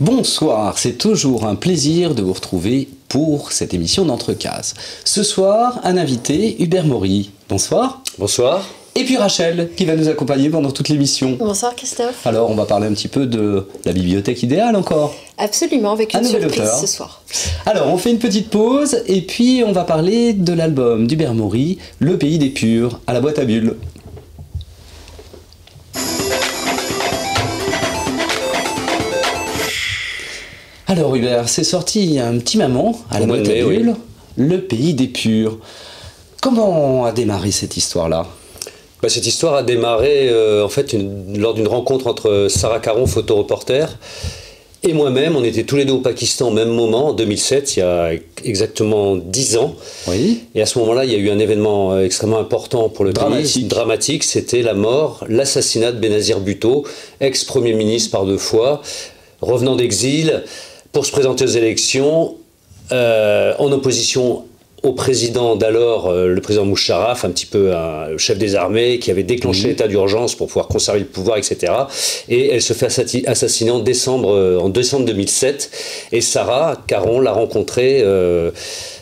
Bonsoir, c'est toujours un plaisir de vous retrouver pour cette émission d'Entrecases. Ce soir, un invité, Hubert Maury. Bonsoir. Bonsoir. Et puis Rachel, qui va nous accompagner pendant toute l'émission. Bonsoir Christophe. Alors, on va parler un petit peu de la bibliothèque idéale encore. Absolument, avec une surprise ce soir. Alors, on fait une petite pause et puis on va parler de l'album d'Hubert Maury, Le Pays des Purs, à la boîte à bulles. Alors Hubert, c'est sorti il y a un petit moment à la boîte à bulles, Le Pays des Purs. Comment a démarré cette histoire-là ? Cette histoire a démarré en fait lors d'une rencontre entre Sarah Caron, photoreporter, et moi-même. On était tous les deux au Pakistan au même moment, en 2007, il y a exactement 10 ans. Oui. Et à ce moment-là, il y a eu un événement extrêmement important pour le pays, dramatique. C'était l'assassinat de Benazir Bhutto, ex-premier ministre par 2 fois, revenant d'exil, pour se présenter aux élections, en opposition au président d'alors, le président Musharraf, un petit peu le chef des armées, qui avait déclenché l'état d'urgence pour pouvoir conserver le pouvoir, etc. Et elle se fait assassiner en décembre 2007. Et Sarah Caron l'a rencontrée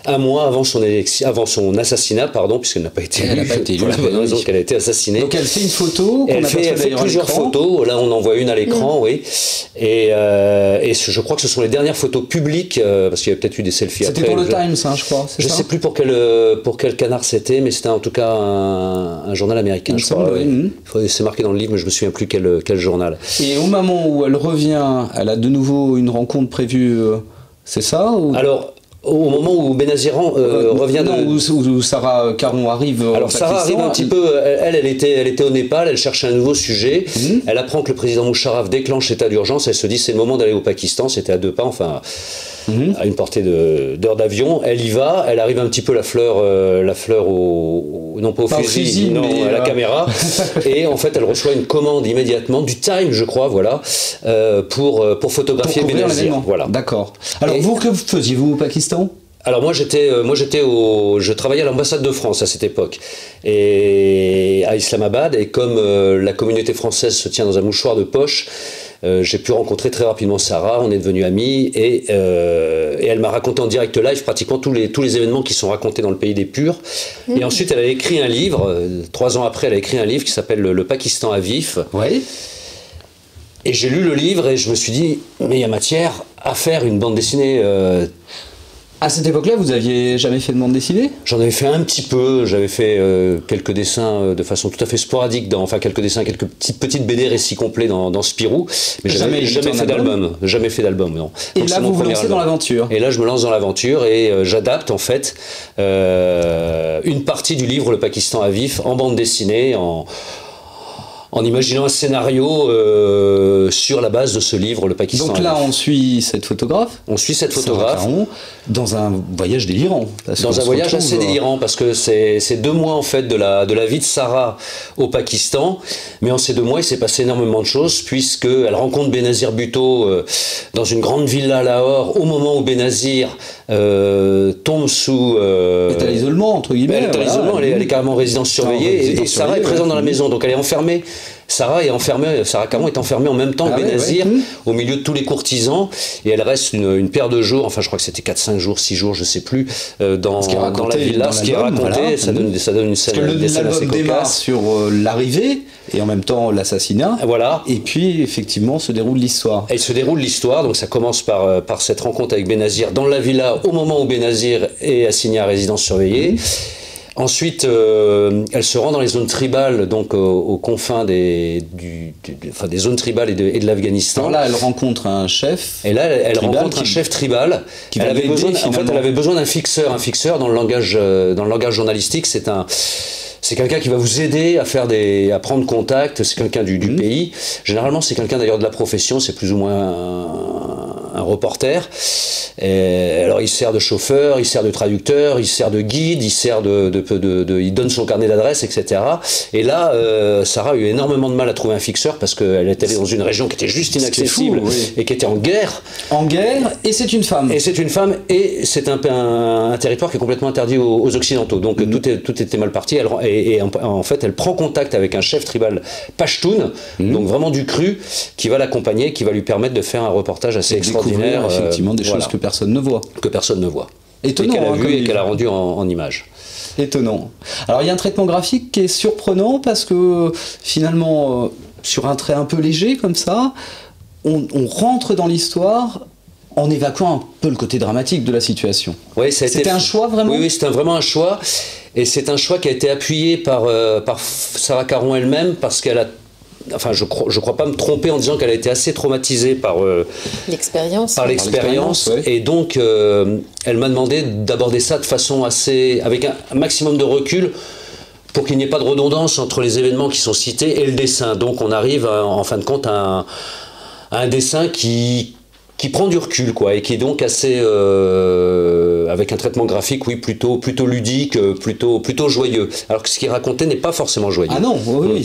un mois avant son assassinat, puisqu'elle n'a pas été élue, pour la bonne raison qu'elle a été assassinée. Donc elle fait une photo, elle fait plusieurs photos, là on en voit une à l'écran, oui. Et je crois que ce sont les dernières photos publiques, parce qu'il y a peut-être eu des selfies après. C'était pour le Times, je crois, je ne sais plus pour quel canard c'était, mais c'était en tout cas un journal américain, je crois. C'est marqué dans le livre, mais je ne me souviens plus quel journal. Et au moment où elle revient, elle a de nouveau une rencontre prévue, c'est ça ou... Alors, au moment où Benazir revient où Sarah Caron arrive. Alors Sarah arrive un petit peu. Elle était au Népal. Elle cherchait un nouveau sujet. Elle apprend que le président Musharraf déclenche l'état d'urgence. Elle se dit c'est le moment d'aller au Pakistan. C'était à 2 pas, enfin à une portée d'heure d'avion. Elle y va. Elle arrive un petit peu la fleur non pas au fusil, non à la caméra. Et en fait, elle reçoit une commande immédiatement du Time, je crois, voilà, pour photographier Benazir. Voilà. D'accord. Alors que faisiez-vous au Pakistan ? Alors je travaillais à l'ambassade de France à cette époque, et à Islamabad, et comme la communauté française se tient dans un mouchoir de poche, j'ai pu rencontrer très rapidement Sarah, on est devenus amis, et elle m'a raconté en direct live pratiquement tous les événements qui sont racontés dans Le Pays des Purs. Et ensuite elle a écrit un livre, 3 ans après elle a écrit un livre qui s'appelle Le Pakistan à vif. Oui. Et j'ai lu le livre et je me suis dit, mais il y a matière à faire une bande dessinée. À cette époque-là, vous aviez jamais fait de bande dessinée ? J'en avais fait un petit peu, j'avais fait quelques dessins de façon tout à fait sporadique, quelques petites BD récits complets dans Spirou, mais jamais fait d'album. Jamais fait d'album, non. Et donc là, vous vous lancez dans l'aventure. Et là, je me lance dans l'aventure et j'adapte en fait une partie du livre Le Pakistan à vif en bande dessinée, en imaginant un scénario sur la base de ce livre, Le Pakistan. Donc là, on suit cette photographe. On suit cette photographe. Caron, dans un voyage délirant. Dans un voyage assez délirant, parce que c'est 2 mois en fait de la vie de Sarah au Pakistan. Mais en ces 2 mois, il s'est passé énormément de choses, puisqu'elle rencontre Benazir Bhutto dans une grande villa à Lahore, au moment où Benazir tombe sous... Elle est à l'isolement, entre guillemets. Elle est à l'isolement, elle est carrément en résidence surveillée, et Sarah est présente dans la maison, donc elle est enfermée. Sarah Caron est enfermée en même temps que Benazir, au milieu de tous les courtisans, et elle reste une paire de jours, enfin je crois que c'était 4-5 jours, 6 jours, je sais plus, dans la villa, ce qui est raconté, voilà. ça donne une scène. Parce que l'album démarre sur l'arrivée, et en même temps l'assassinat, voilà. Et puis effectivement se déroule l'histoire. Elle se déroule l'histoire, donc ça commence par cette rencontre avec Benazir dans la villa, au moment où Benazir est assigné à résidence surveillée. Ensuite, elle se rend dans les zones tribales, donc aux confins des zones tribales et de l'Afghanistan. Alors là, elle rencontre un chef. Et là, elle rencontre un chef tribal. Elle avait besoin d'un fixeur. Un fixeur, dans le langage journalistique, c'est quelqu'un qui va vous aider à prendre contact. C'est quelqu'un du pays. Généralement, c'est quelqu'un d'ailleurs de la profession. C'est plus ou moins un reporter. Alors il sert de chauffeur, il sert de traducteur, il sert de guide, il donne son carnet d'adresse, etc. Et là, Sarah a eu énormément de mal à trouver un fixeur parce qu'elle est allée dans une région qui était juste inaccessible et qui était en guerre. En guerre, et c'est une femme. Et c'est une femme, et c'est un territoire qui est complètement interdit aux Occidentaux. Donc tout était mal parti. et en fait, elle prend contact avec un chef tribal Pashtun, donc vraiment du cru, qui va l'accompagner, qui va lui permettre de faire un reportage assez extraordinaire. Effectivement, des choses que personne ne voit. Que personne ne voit. Étonnant, et qu'elle a vu et qu'elle a rendu en images. Étonnant. Alors il y a un traitement graphique qui est surprenant parce que finalement, sur un trait un peu léger comme ça, on rentre dans l'histoire en évacuant un peu le côté dramatique de la situation. Oui, c'était un choix vraiment. Oui, c'était vraiment un choix. Et c'est un choix qui a été appuyé par Sarah Caron elle-même parce qu'elle a... Enfin, je crois pas me tromper en disant qu'elle a été assez traumatisée par l'expérience. Ouais. Et donc, elle m'a demandé d'aborder ça de façon avec un maximum de recul pour qu'il n'y ait pas de redondance entre les événements qui sont cités et le dessin. Donc, on arrive en fin de compte à un dessin qui prend du recul, quoi, et qui est donc assez avec un traitement graphique, oui, plutôt ludique, plutôt joyeux. Alors que ce qui est raconté n'est pas forcément joyeux. Ah non, oui,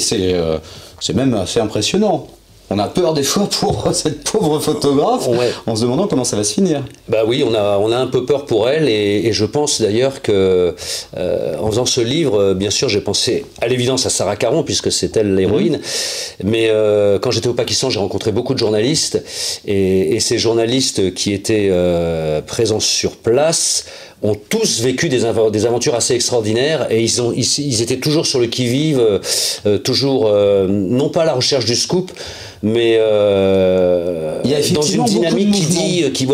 c'est même assez impressionnant. On a peur des fois pour cette pauvre photographe, en se demandant comment ça va se finir. Bah oui, on a un peu peur pour elle, et je pense d'ailleurs que en faisant ce livre, bien sûr, j'ai pensé à l'évidence à Sarah Caron, puisque c'est elle l'héroïne. Mais quand j'étais au Pakistan, j'ai rencontré beaucoup de journalistes, et ces journalistes qui étaient présents sur place ont tous vécu des aventures assez extraordinaires, et ils étaient toujours sur le qui-vive, toujours non pas à la recherche du scoop, mais il y a dans une dynamique qui dit il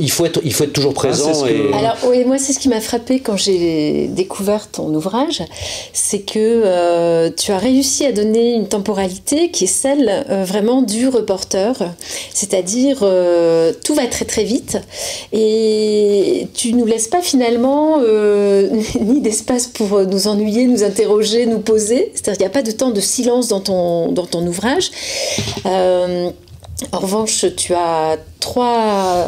faut être toujours présent. Alors oui, moi c'est ce qui m'a frappé quand j'ai découvert ton ouvrage, c'est que tu as réussi à donner une temporalité qui est celle vraiment du reporter, c'est-à-dire tout va très très vite et tu nous laisses pas finalement ni d'espace pour nous ennuyer, nous interroger, nous poser, c'est-à-dire qu'il n'y a pas de temps de silence dans ton ouvrage. En revanche, tu as trois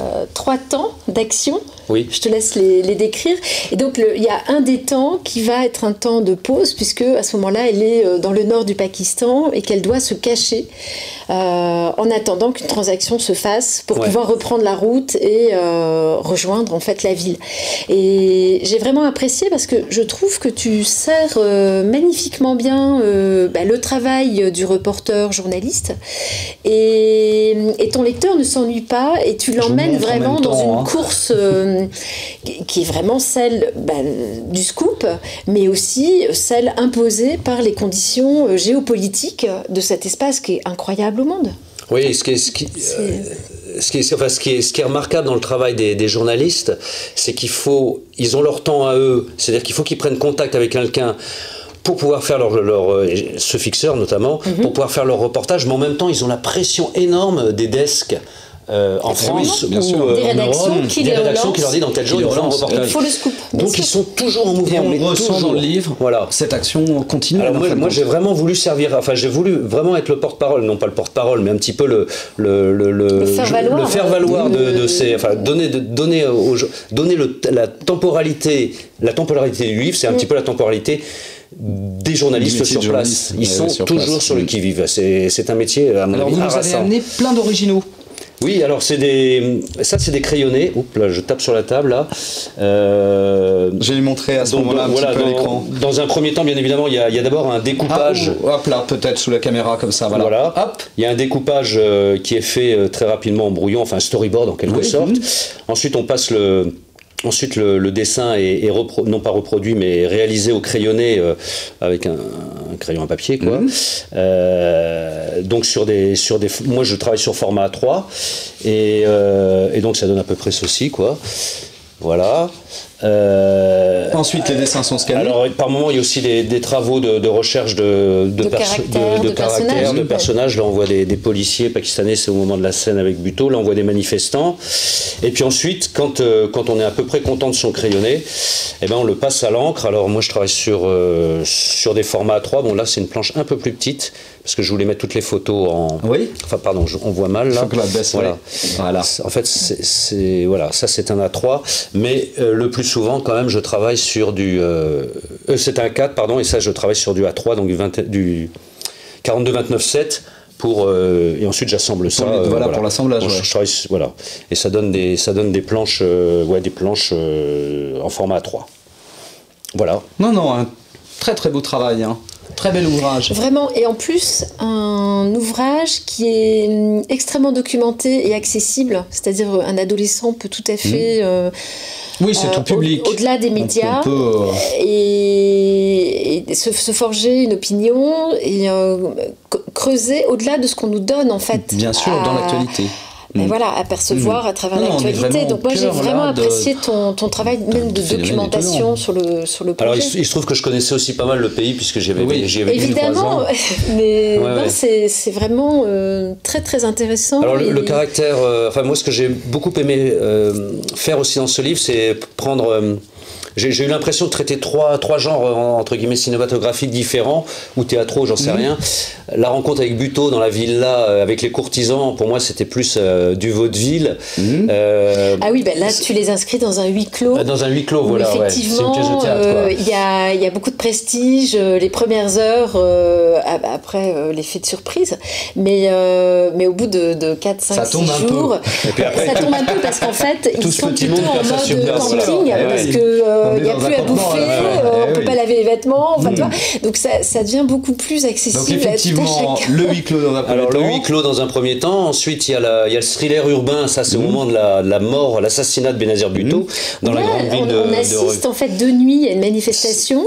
temps d'action. Oui. Je te laisse les décrire. Et donc, il y a un des temps qui va être un temps de pause, puisque à ce moment-là, elle est dans le nord du Pakistan et qu'elle doit se cacher en attendant qu'une transaction se fasse pour pouvoir reprendre la route et rejoindre en fait la ville. Et j'ai vraiment apprécié parce que je trouve que tu sers magnifiquement bien le travail du reporter journaliste et ton lecteur ne s'ennuie pas et tu l'emmènes vraiment dans une course qui est vraiment celle du scoop, mais aussi celle imposée par les conditions géopolitiques de cet espace qui est incroyable au monde. Oui, ce qui est remarquable dans le travail des journalistes, c'est ils ont leur temps à eux, c'est-à-dire qu'il faut qu'ils prennent contact avec quelqu'un pour pouvoir faire ce fixeur notamment, pour pouvoir faire leur reportage, mais en même temps ils ont la pression énorme des desks en France, bien sûr. Des rédactions qui leur disent dans tel jour il y aura un reportage. Il faut le scoop. Donc ils sont toujours en mouvement. Et on ressent dans le livre cette action continue. Alors moi j'ai vraiment voulu j'ai voulu vraiment être le porte-parole, non pas le porte-parole, mais un petit peu le faire valoir de ces, donner la temporalité du livre, c'est un petit peu la temporalité des journalistes sur place. Ils sont toujours sur le qui-vive. C'est un métier à mon avis harassant. Alors vous nous avez amené plein d'originaux. Oui, alors c'est des crayonnés. Oups, là, je tape sur la table là. Je vais les montrer à ce moment-là un petit peu à l'écran. Dans un premier temps, bien évidemment, il y a d'abord un découpage. Hop là, peut-être sous la caméra comme ça. Voilà. Hop. Il y a un découpage qui est fait très rapidement en brouillon, enfin storyboard en quelque sorte. Ensuite, on passe le dessin est non pas reproduit mais réalisé au crayonné avec un crayon à papier quoi. Donc moi je travaille sur format A3 et donc ça donne à peu près ceci quoi. Voilà. Ensuite, les dessins sont scannés. Alors, par moment, il y a aussi des travaux de recherche de caractères, de personnages. Là, on voit des policiers pakistanais, c'est au moment de la scène avec Buteau. Là, on voit des manifestants. Et puis ensuite, quand on est à peu près content de son crayonné, on le passe à l'encre. Alors, moi, je travaille sur des formats A3. Bon, là, c'est une planche un peu plus petite, parce que je voulais mettre toutes les photos en... Oui. Enfin, pardon, on voit mal, là. Il faut que la baisse, voilà. En fait, ça, c'est un A3. Mais le plus souvent, quand même, je travaille sur du... c'est un 4, pardon, et ça, je travaille sur du A3, donc du 42-29-7, et ensuite j'assemble ça. Pour l'assemblage. Je travaille, voilà. Et ça donne des planches, en format A3. Voilà. Non, un Très très beau travail, hein. Très bel ouvrage. Vraiment, et en plus, un ouvrage qui est extrêmement documenté et accessible, c'est-à-dire un adolescent peut tout à fait... oui, c'est tout public. Au-delà des médias, on peut, et se forger une opinion et creuser au-delà de ce qu'on nous donne, en fait. Bien sûr, dans l'actualité. Mais voilà, à percevoir à travers l'actualité. Donc moi j'ai vraiment apprécié ton travail même de documentation sur le projet. Alors il se trouve que je connaissais aussi pas mal le pays puisque j'y avais vécu 3 ans. Mais c'est vraiment très très intéressant. Alors le caractère, enfin moi ce que j'ai beaucoup aimé faire aussi dans ce livre, c'est prendre... J'ai eu l'impression de traiter trois genres entre guillemets cinématographiques différents ou théâtraux, j'en sais rien. La rencontre avec Buteau dans la villa avec les courtisans, pour moi c'était plus du vaudeville. Ah oui, ben là tu les inscris dans un huis clos. Dans un huis clos, voilà. Effectivement, c'est une pièce de théâtre. Il y a beaucoup de prestige, les premières heures, après l'effet de surprise, mais au bout de 4, 5, 6 jours, ça tombe un peu parce qu'en fait ils sont plutôt en mode camping parce que il n'y a plus à bouffer, on ne peut pas laver les vêtements, enfin, donc ça devient beaucoup plus accessible. Donc effectivement, le huis clos dans un premier temps. Alors le huis clos dans un premier temps, ensuite il y a le thriller urbain, ça c'est au moment de la mort, l'assassinat de Benazir Bhutto dans la grande ville de... On assiste en fait de nuit à une manifestation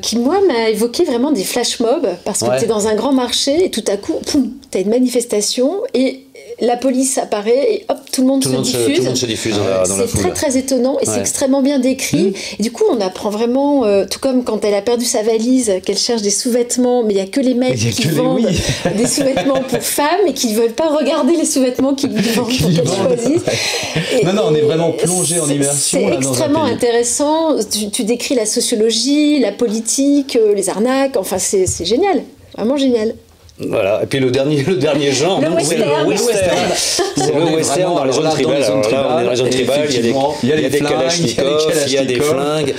qui moi m'a évoqué vraiment des flash mobs parce que tu es dans un grand marché et tout à coup, tu as une manifestation et la police apparaît et hop, tout le monde se diffuse. Tout le monde se diffuse dans la foule. C'est très très étonnant et c'est extrêmement bien décrit. Et du coup, on apprend vraiment, tout comme quand elle a perdu sa valise, qu'elle cherche des sous-vêtements, mais il n'y a que les mecs qui vendent des sous-vêtements pour femmes et qui ne veulent pas regarder les sous-vêtements qu'ils vendent pour qu'elle choisisse. Non, on est vraiment plongé en immersion. C'est extrêmement intéressant. Tu décris la sociologie, la politique, les arnaques, enfin c'est génial, vraiment génial. Voilà, et puis le dernier genre, c'est le western. C'est le western dans les zones tribales. Alors là, on est dans les zones tribales, il y a des kalachnikovs, il y a des flingues,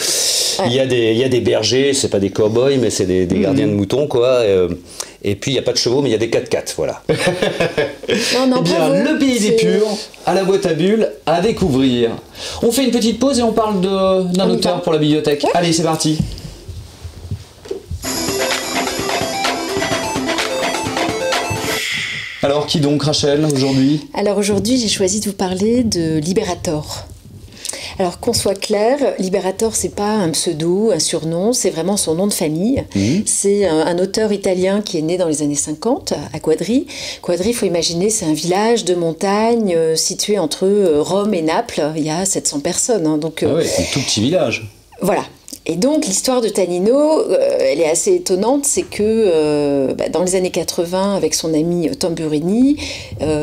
il y a des bergers, c'est pas des cow-boys, mais c'est des gardiens de moutons, quoi. Et puis il n'y a pas de chevaux, mais il y a des 4x4, voilà. Eh bien, le pays des purs, à la boîte à bulles, à découvrir. On fait une petite pause et on parle d'un auteur pour la bibliothèque. Allez, c'est parti. Alors, qui donc, Rachel, aujourd'hui? Alors aujourd'hui, j'ai choisi de vous parler de Liberator. Alors qu'on soit clair, Liberator, c'est pas un pseudo, un surnom, c'est vraiment son nom de famille. C'est un auteur italien qui est né dans les années 50 à Quadri. Quadri, il faut imaginer, c'est un village de montagne situé entre Rome et Naples. Il y a 700 personnes. Hein, donc, un tout petit village. Voilà. Et donc l'histoire de Tanino, elle est assez étonnante, c'est que dans les années 80, avec son ami Tamburini,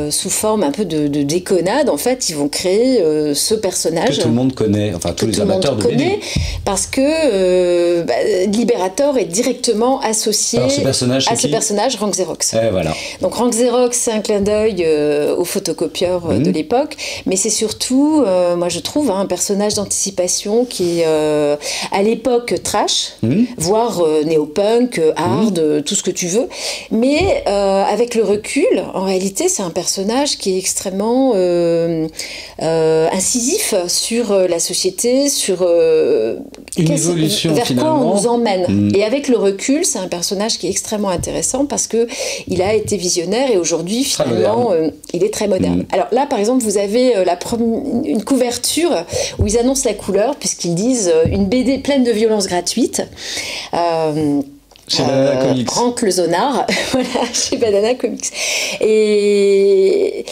sous forme un peu de déconnade, en fait, ils vont créer ce personnage. Que tout le monde connaît, enfin tous les amateurs de BD. Parce que Liberator est directement associé à ce personnage, Rank Xerox. Voilà. Donc Rank Xerox, c'est un clin d'œil au photocopieur de l'époque, mais c'est surtout, moi je trouve, un personnage d'anticipation qui est à l'époque trash, voire néo-punk, hard, tout ce que tu veux. Mais avec le recul, en réalité, c'est un personnage qui est extrêmement incisif sur la société, sur une évolution vers finalement. quoi on nous emmène. Et avec le recul, c'est un personnage qui est extrêmement intéressant parce que il a été visionnaire et aujourd'hui, finalement, il est très moderne. Alors là, par exemple, vous avez une couverture où ils annoncent la couleur puisqu'ils disent une BD pleine de violence gratuite. Chez Banana Comics. Rank le Zonard, voilà, chez Banana Comics. Et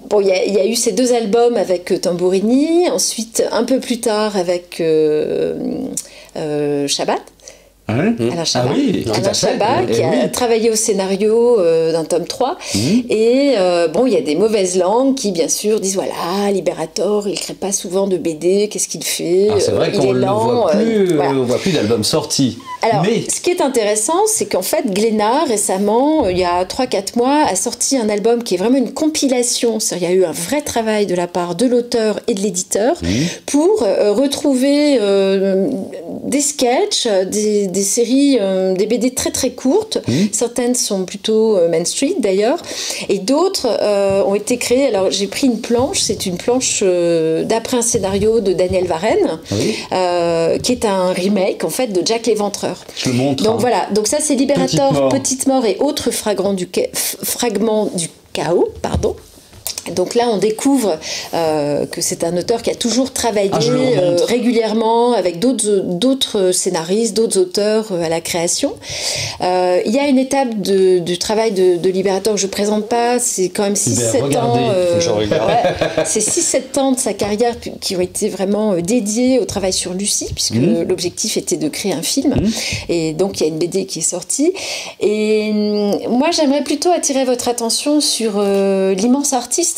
bon, il y a eu ces 2 albums avec Tamburini, ensuite un peu plus tard avec Chabat. Alain Chabat, qui a travaillé au scénario d'un tome 3. Et bon, il y a des mauvaises langues qui, bien sûr, disent voilà, Liberator, il ne crée pas souvent de BD, qu'est-ce qu'il fait? C'est vrai qu'on ne voit plus d'albums sortis. Alors, ce qui est intéressant, c'est qu'en fait, Glénat, récemment, il y a 3-4 mois, a sorti un album qui est vraiment une compilation. C'est-à-dire, il y a eu un vrai travail de la part de l'auteur et de l'éditeur pour retrouver des sketchs, des séries, des BD très très courtes. Certaines sont plutôt Main Street d'ailleurs, et d'autres ont été créées. Alors, j'ai pris une planche, c'est une planche d'après un scénario de Daniel Varenne, qui est un remake en fait de Jack l'Éventreur. Je le montre. Donc voilà, donc ça c'est Libérator, Petite Mort et autres fragments du chaos, pardon. Donc là, on découvre que c'est un auteur qui a toujours travaillé régulièrement avec d'autres scénaristes, d'autres auteurs à la création. Il y a une étape du travail de Libérator que je ne présente pas, c'est quand même 6-7 ans. C'est 6-7 ans de sa carrière qui ont été vraiment dédiés au travail sur Lucie, puisque l'objectif était de créer un film. Et donc, il y a une BD qui est sortie. Et moi, j'aimerais plutôt attirer votre attention sur l'immense artiste.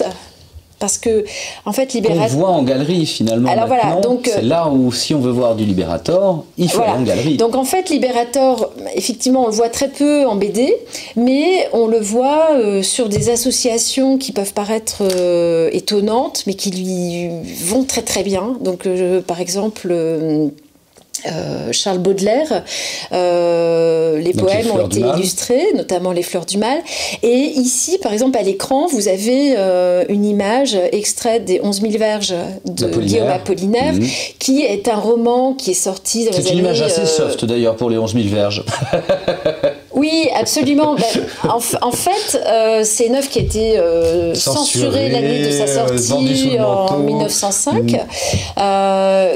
Parce que, en fait, Libérator... On voit en galerie, finalement. Alors voilà, donc... C'est là où, si on veut voir du Libérator, il faut aller en galerie. Donc, en fait, Libérator, effectivement, on le voit très peu en BD, mais on le voit sur des associations qui peuvent paraître étonnantes, mais qui lui vont très très bien. Donc, par exemple... Charles Baudelaire, les poèmes ont été illustrés, notamment Les Fleurs du Mal. Et ici, par exemple, à l'écran, vous avez une image extraite des 11 000 verges de Guillaume Apollinaire, qui est un roman qui est sorti dans les années... C'est une image assez soft, d'ailleurs, pour les 11 000 verges. Oui, absolument. En fait, c'est une œuvre qui a été censurée l'année de sa sortie en 1905.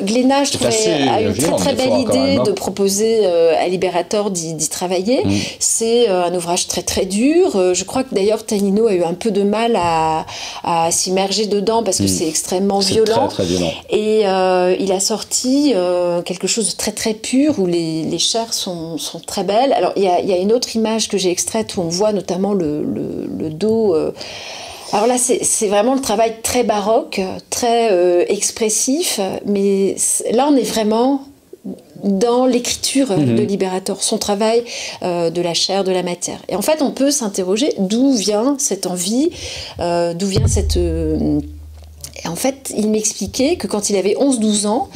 Glénat, je trouvais, a une très très belle idée de proposer à Libérator d'y travailler. C'est un ouvrage très très dur. Je crois que d'ailleurs Tanino a eu un peu de mal à s'immerger dedans parce que c'est extrêmement violent. Très, très violent. Et il a sorti quelque chose de très très pur où les chairs sont très belles. Alors il y a une autre image que j'ai extraite où on voit notamment le dos. Alors là, c'est vraiment le travail très baroque, très expressif, mais là, on est vraiment dans l'écriture de Libérator, son travail de la chair, de la matière. Et en fait, on peut s'interroger d'où vient cette envie, d'où vient cette... Et en fait, il m'expliquait que quand il avait 11-12 ans,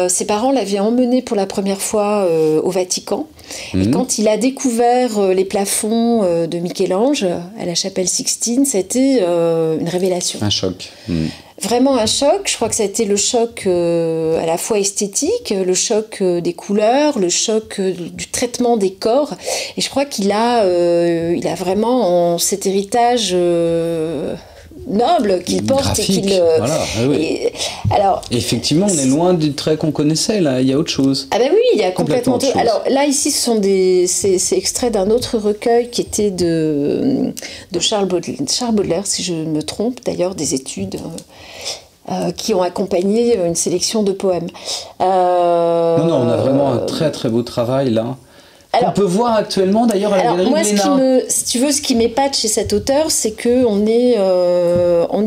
ses parents l'avaient emmené pour la première fois au Vatican. Et quand il a découvert les plafonds de Michel-Ange à la chapelle Sixtine, ça a été une révélation. Un choc. Vraiment un choc. Je crois que ça a été le choc à la fois esthétique, le choc des couleurs, le choc du traitement des corps. Et je crois qu'il a vraiment cet héritage... noble qu'il porte graphique, et qu'il voilà, alors effectivement on est loin du trait qu'on connaissait là, il y a autre chose. Ah ben oui, il y a complètement autre chose. Alors là ici c'est extrait d'un autre recueil qui était de Charles Baudelaire si je me trompe, d'ailleurs des études qui ont accompagné une sélection de poèmes. Non, on a vraiment un très très beau travail là. Alors, on peut voir actuellement d'ailleurs à la galerie Glénat. Si tu veux, ce qui m'épate chez cet auteur, c'est qu'on est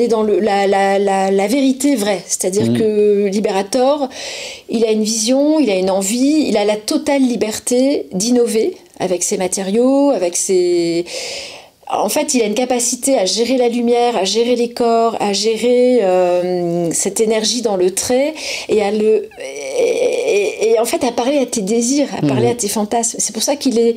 dans la vérité vraie. C'est-à-dire que Libérator, il a une vision, il a une envie, il a la totale liberté d'innover avec ses matériaux, avec ses... En fait, il a une capacité à gérer la lumière, à gérer les corps, à gérer cette énergie dans le trait et et en fait à parler à tes désirs, à parler à tes fantasmes. C'est pour ça qu'il est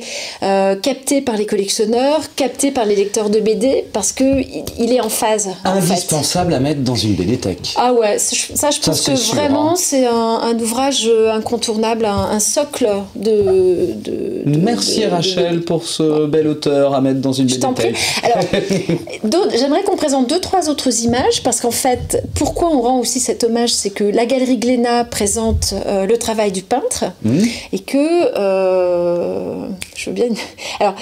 capté par les collectionneurs, capté par les lecteurs de BD, parce que il est en phase. Indispensable à mettre dans une BD Tech. Ah ouais, ça je pense que sûr, vraiment c'est un ouvrage incontournable, un socle Merci Rachel pour ce bel auteur à mettre dans une BD Tech. Alors, j'aimerais qu'on présente 2-3 autres images parce qu'en fait, pourquoi on rend aussi cet hommage, c'est que la galerie Glénat présente le travail du peintre et que je veux bien. Alors,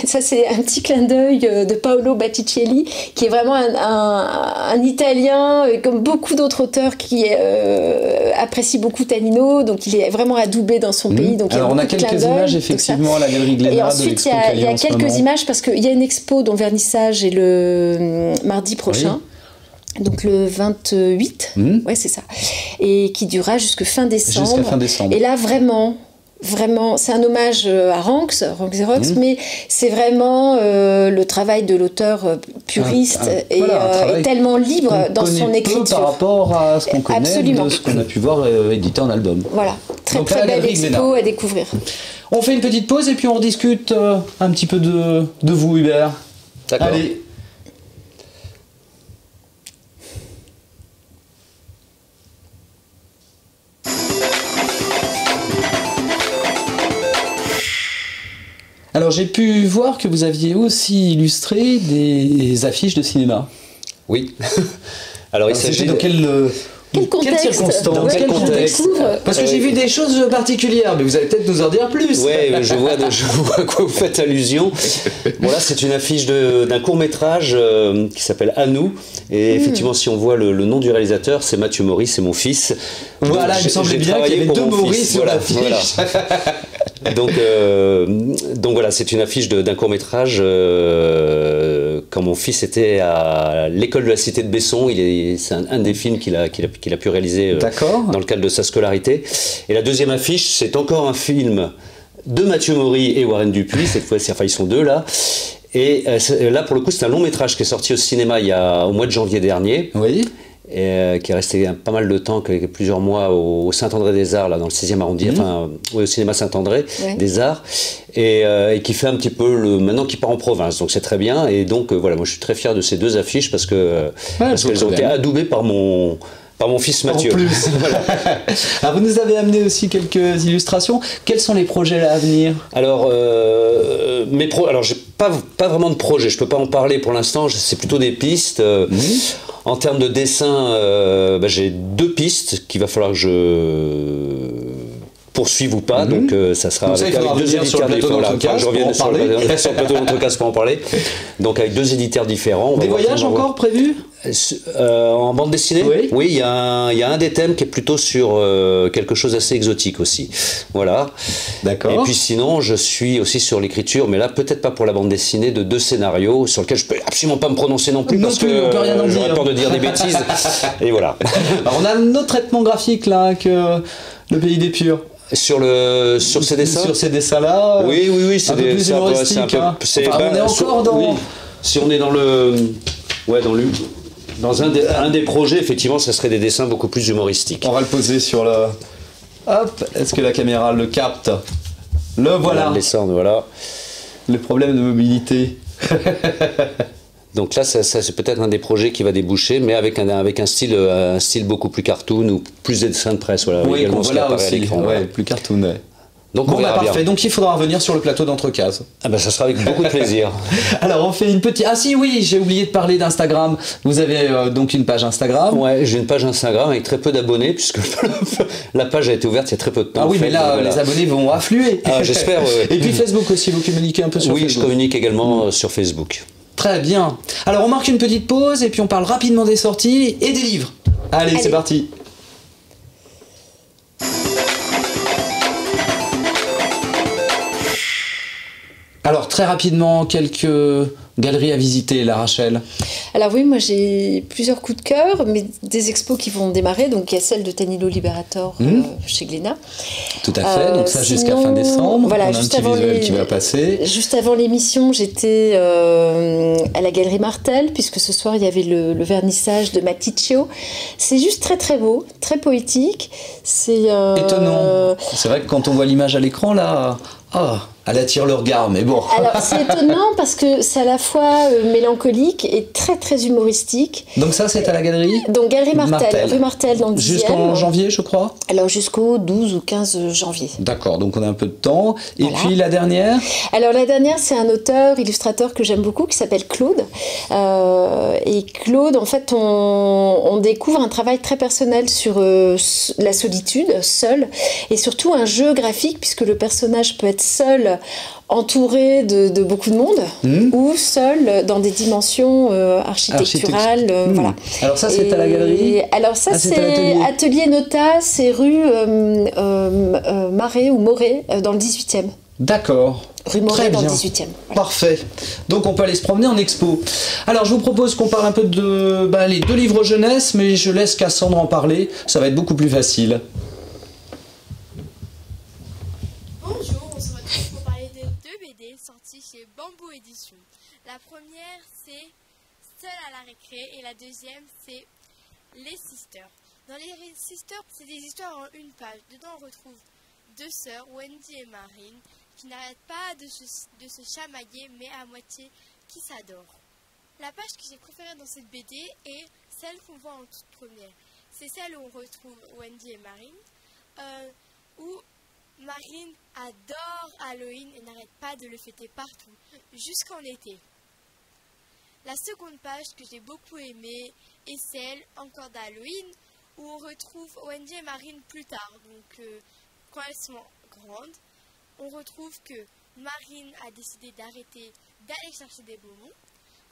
ça c'est un petit clin d'œil de Paolo Batticelli qui est vraiment un Italien comme beaucoup d'autres auteurs qui apprécie beaucoup Tanino, donc il est vraiment adoubé dans son pays. Donc alors on a quelques images effectivement à la galerie Glénat. Et ensuite il y a quelques images parce qu'il y a une expo dont le vernissage est le mardi prochain. Donc le 28, ouais c'est ça, et qui durera jusqu'à fin décembre. Jusqu'à fin décembre. Et là vraiment, vraiment, c'est un hommage à Ranks Xerox, mais c'est vraiment le travail de l'auteur puriste et tellement libre dans son écriture. Par rapport à ce qu'on connaît, Absolument. de ce qu'on a pu voir édité en album. Voilà, très belle expo à découvrir. On fait une petite pause et puis on rediscute un petit peu de vous, Hubert. D'accord. Allez. Alors j'ai pu voir que vous aviez aussi illustré des affiches de cinéma. Oui. Alors il s'agit de quel contexte, dans quel contexte Parce que j'ai vu des choses particulières, mais vous allez peut-être nous en dire plus. Oui, je vois à quoi vous faites allusion. Bon là, c'est une affiche d'un court-métrage qui s'appelle À nous. Et effectivement, si on voit le nom du réalisateur, c'est Mathieu Maurice, c'est mon fils. Voilà, il me semblait bien qu'il y avait deux Maurice sur l'affiche. Voilà. Donc voilà, c'est une affiche d'un court-métrage quand mon fils était à l'école de la Cité de Besson. C'est un des films qu'il a pu réaliser dans le cadre de sa scolarité. Et la deuxième affiche, c'est encore un film de Mathieu Maury et Warren Dupuis. Cette fois-ci, enfin, ils sont deux là. Et là, pour le coup, c'est un long métrage qui est sorti au cinéma au mois de janvier dernier. Oui. Et, qui est resté pas mal de temps, plusieurs mois au Saint-André-des-Arts, là, dans le 6e arrondissement, au cinéma Saint-André des Arts, et qui fait un petit peu maintenant qui part en province, donc c'est très bien. Et donc voilà, moi je suis très fier de ces deux affiches parce qu'elles ont été adoubées par mon fils Mathieu. En plus. Voilà. Alors vous nous avez amené aussi quelques illustrations. Quels sont les projets à venir? Alors, alors j'ai pas vraiment de projet, je peux pas en parler pour l'instant, c'est plutôt des pistes. En termes de dessin, j'ai deux pistes qu'il va falloir que je poursuive ou pas, donc ça sera avec deux éditeurs différents. Je reviens sur le plateau d'Entrecas pour en parler. Donc avec deux éditeurs différents. Des voyages encore prévus en bande dessinée? Oui, il y a un des thèmes qui est plutôt sur quelque chose d'assez exotique aussi. Voilà. D'accord. Et puis sinon, je suis aussi sur l'écriture, mais là peut-être pas pour la bande dessinée, de deux scénarios sur lesquels je peux absolument pas me prononcer non plus parce que j'aurais peur de dire des bêtises. Et voilà. Alors on a un autre traitement graphique là que Le Pays des Purs. Sur ces dessins? Sur ces dessins-là. Oui, c'est un peu plus humoristique. On est encore dans. Oui. Si on est dans dans un des projets, effectivement, ça serait des dessins beaucoup plus humoristiques. On va le poser sur le. Hop, est-ce que la caméra le capte? Le voilà. Le descendre, voilà. Le problème de mobilité. Donc là, ça c'est peut-être un des projets qui va déboucher, mais avec un style beaucoup plus cartoon ou plus de dessins de presse. Voilà, oui, également voilà aussi. Ouais, plus cartoon. Ouais. Donc bon, parfait. Donc il faudra revenir sur le plateau d'Entrecas. Ah ça sera avec beaucoup de plaisir. Alors on fait une petite. Ah si, oui, j'ai oublié de parler d'Instagram. Vous avez donc une page Instagram. Ouais, j'ai une page Instagram avec très peu d'abonnés puisque la page a été ouverte il y a très peu de temps. Ah oui, mais là les abonnés vont affluer. Ah, j'espère. Et puis Facebook aussi, vous communiquez un peu sur Facebook. Oui, je communique également sur Facebook. Très bien. Alors on marque une petite pause et puis on parle rapidement des sorties et des livres. Allez. C'est parti. Alors très rapidement, quelques galeries à visiter, la Rachel. Alors oui, moi j'ai plusieurs coups de cœur, mais des expos qui vont démarrer. Donc il y a celle de Tanilo Liberator chez Glénat. Tout à fait, donc ça jusqu'à fin décembre. Voilà, on a juste un petit visuel qui va passer. Juste avant l'émission, j'étais à la Galerie Martel, puisque ce soir il y avait le vernissage de Maticcio. C'est juste très très beau, très poétique. C'est étonnant. C'est vrai que quand on voit l'image à l'écran là... elle attire le regard, mais bon. Alors, c'est étonnant parce que c'est à la fois mélancolique et très très humoristique. Donc ça, c'est à la galerie? Donc Galerie Martel, rue Martel dans le 10e. Jusqu'en janvier, je crois? Alors, jusqu'au 12 ou 15 janvier. D'accord, donc on a un peu de temps. Et puis la dernière? Alors, la dernière, c'est un auteur, illustrateur que j'aime beaucoup, qui s'appelle Claude. Et Claude, en fait, on découvre un travail très personnel sur la solitude, seul, et surtout un jeu graphique, puisque le personnage peut être seul, entouré de beaucoup de monde, ou seul dans des dimensions architecturales. Voilà. Alors ça, c'est à la galerie? Alors ça, c'est Atelier Nota, c'est rue Marais ou Moret, dans le 18e. D'accord. Rue Moret dans le 18e. Voilà. Parfait. Donc on peut aller se promener en expo. Alors je vous propose qu'on parle un peu de les deux livres jeunesse, mais je laisse Cassandre en parler, ça va être beaucoup plus facile. éditions. La première, c'est Seul à la récré et la deuxième, c'est Les Sisters. Dans Les Sisters, c'est des histoires en une page. Dedans, on retrouve deux sœurs, Wendy et Marine, qui n'arrêtent pas de se chamailler, mais à moitié qui s'adorent. La page que j'ai préférée dans cette BD est celle qu'on voit en toute première. C'est celle où on retrouve Wendy et Marine, où Marine adore Halloween et n'arrête pas de le fêter partout, jusqu'en été. La seconde page que j'ai beaucoup aimée est celle encore d'Halloween, où on retrouve Wendy et Marine plus tard. Donc quand elles sont grandes, on retrouve que Marine a décidé d'arrêter d'aller chercher des bonbons.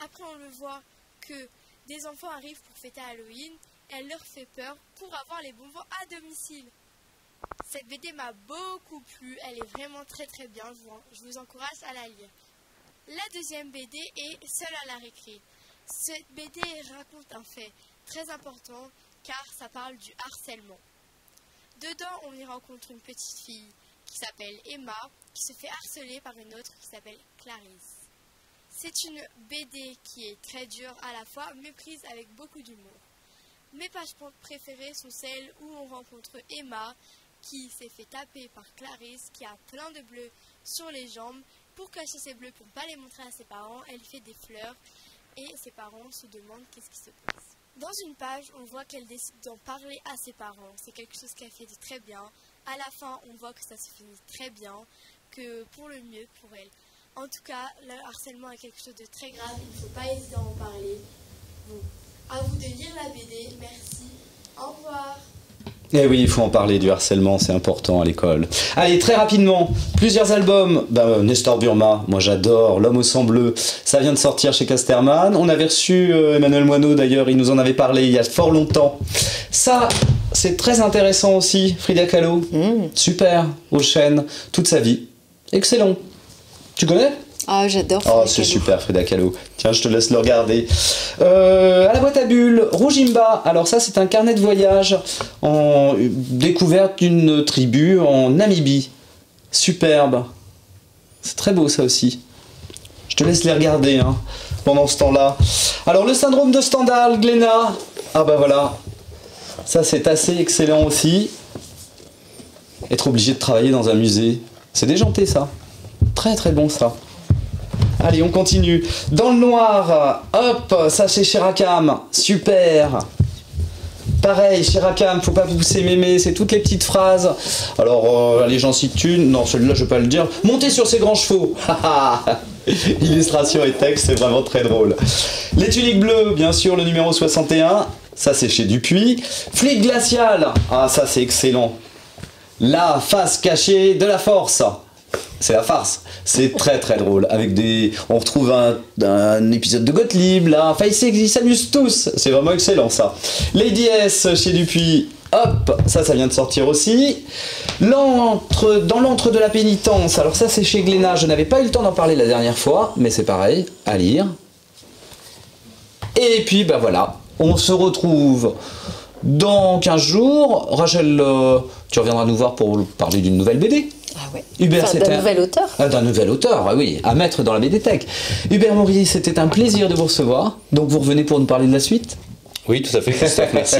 Après on le voit que des enfants arrivent pour fêter Halloween, elle leur fait peur pour avoir les bonbons à domicile. Cette BD m'a beaucoup plu, elle est vraiment très très bien, je vous encourage à la lire. La deuxième BD est Seul à la récré. Cette BD raconte un fait très important car ça parle du harcèlement. Dedans, on y rencontre une petite fille qui s'appelle Emma, qui se fait harceler par une autre qui s'appelle Clarisse. C'est une BD qui est très dure à la fois, mais prise avec beaucoup d'humour. Mes pages préférées sont celles où on rencontre Emma, qui s'est fait taper par Clarisse, qui a plein de bleus sur les jambes. Pour cacher ses bleus, pour ne pas les montrer à ses parents, elle fait des fleurs et ses parents se demandent qu'est-ce qui se passe. Dans une page, on voit qu'elle décide d'en parler à ses parents. C'est quelque chose qu'elle fait de très bien. À la fin, on voit que ça se finit très bien, que pour le mieux pour elle. En tout cas, le harcèlement est quelque chose de très grave. Il ne faut pas hésiter à en parler. Bon, à vous de lire la BD. Merci. Au revoir. Eh oui, il faut en parler du harcèlement, c'est important à l'école. Allez, très rapidement, plusieurs albums. Nestor Burma, moi j'adore, L'homme au sang bleu, ça vient de sortir chez Casterman. On avait reçu Emmanuel Moineau d'ailleurs, il nous en avait parlé il y a fort longtemps. Ça, c'est très intéressant aussi, Frida Kahlo. Super, aux chaînes, toute sa vie. Excellent. Tu connais ? Ah, j'adore. Oh, c'est super, Frida Kahlo. Tiens, je te laisse le regarder. À la boîte à bulles, Roujimba. Alors ça, c'est un carnet de voyage en découverte d'une tribu en Namibie. Superbe. C'est très beau, ça aussi. Je te laisse les regarder hein, pendant ce temps-là. Alors, le syndrome de Stendhal, Glénat. Ah bah voilà. Ça, c'est assez excellent aussi. Être obligé de travailler dans un musée. C'est déjanté, ça. Très très bon, ça. Allez, on continue. Dans le noir, hop, ça c'est chez Rackham. Super. Pareil, chez Rackham, faut pas vous pousser mémé, c'est toutes les petites phrases. Alors, allez, j'en cite une. Non, celui-là, je vais pas le dire. Montez sur ces grands chevaux. Illustration et texte, c'est vraiment très drôle. Les tuniques bleues, bien sûr, le numéro 61. Ça, c'est chez Dupuis. Fluide glacial. Ah, ça, c'est excellent. La face cachée de la force. C'est la farce, c'est très très drôle. Avec des, on retrouve un épisode de Gottlieb là. Enfin, ils s'amusent tous. C'est vraiment excellent ça. Lady S chez Dupuis. Hop, ça vient de sortir aussi. Dans l'antre de la pénitence. Alors ça, c'est chez Glénat. Je n'avais pas eu le temps d'en parler la dernière fois, mais c'est pareil à lire. Et puis bah voilà, on se retrouve dans 15 jours. Rachel, tu reviendras nous voir pour parler d'une nouvelle BD. Ah ouais. Hubert, enfin, d'un nouvel auteur. D'un nouvel auteur, ah oui, à mettre dans la BDTech. Hubert Maurice, c'était un plaisir de vous recevoir. Donc vous revenez pour nous parler de la suite ? Oui, tout à fait, Christophe, merci.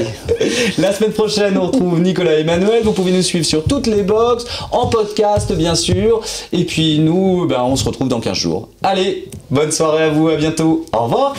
La semaine prochaine, on retrouve Nicolas et Emmanuel. Vous pouvez nous suivre sur toutes les box, en podcast bien sûr. Et puis nous, on se retrouve dans 15 jours. Allez, bonne soirée à vous, à bientôt. Au revoir.